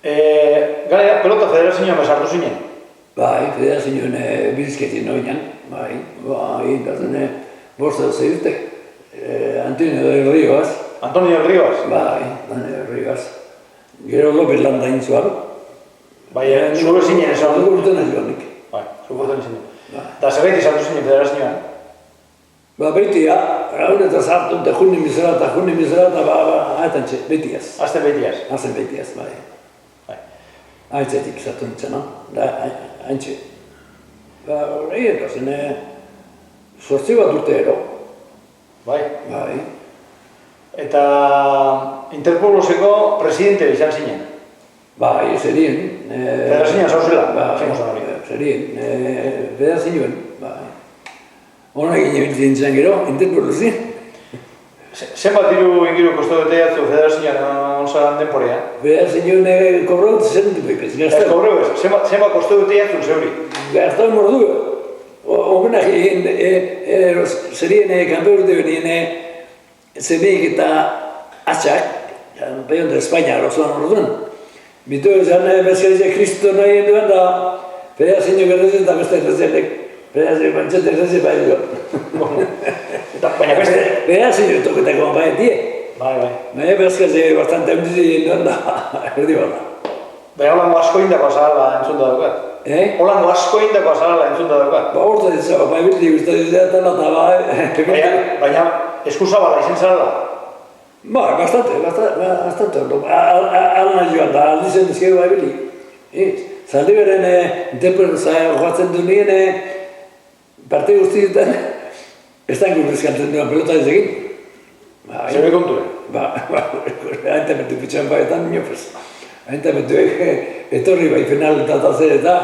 Gara, pelota federazioan bezartu zinen? Bai, federazioan bizketin noinan, bai, dazen bosta zeirte, Antonio del Rivas. Antonio del Rivas? Bai, Antonio del Rivas. Gero López Landa intzuan. Bai, zure zinen esan? Zugurten ez joanik. Bai, zugurten zinen. Eta zerbait izan zinen federazioan? Beitia, gaur eta zartu eta junni mizera eta haetantxe, beitiaz. Azten beitiaz? Azten beitiaz, bai. Haitzetik zartu nintzen, da, haintxe. Horrei zen, sortzi bat urte ero. Bai? Bai. Eta Interpoloseko presidente izan zinen? Bai, zerien. Federazioan zauzela? Zerien, federazioan, bai. Honak inebiltzen zen gero, Interpolosien. Zenbat diru ingiru kostu dute jatzu federazioan onzaren denporea? Federazioan kobrau zen dupekez, gaztau. Ez kobrau ez, zenbat kostu dute jatzu zeuri? Gaztau mordu. Homenak zerien kanpeur dute benien zemeik eta atxak, peon de Espainia rozuan orduan. Bitu ezan bezkarizia Kristo nahi duen da federazio gerrezen eta beste errezenek. Federazio bantxete errezen bai dugu. Baina beste? Federazio toketako bai die. Bai. Baina bezkarizia bastante hundizi duen da, erdi bada. Baina holango asko indako azala entzun da daukat. Holango asko indako azala entzun da daukat. Ba, urta ditzaba, bai bildi guzti ditzatela eta bai... Baina eskuzabala izan zara da? Ba, bastante. Alna joan da, aldizen dizkego bai bildi. Zaldi beren, Interpol joatzen du nien, parte guztietan, ez da inkurrizkantzen duen pelota dizekin. Zebe konture? Ba, haintemetu pitxan baetan, minopez. Haintemetu etorri bai final eta zer eta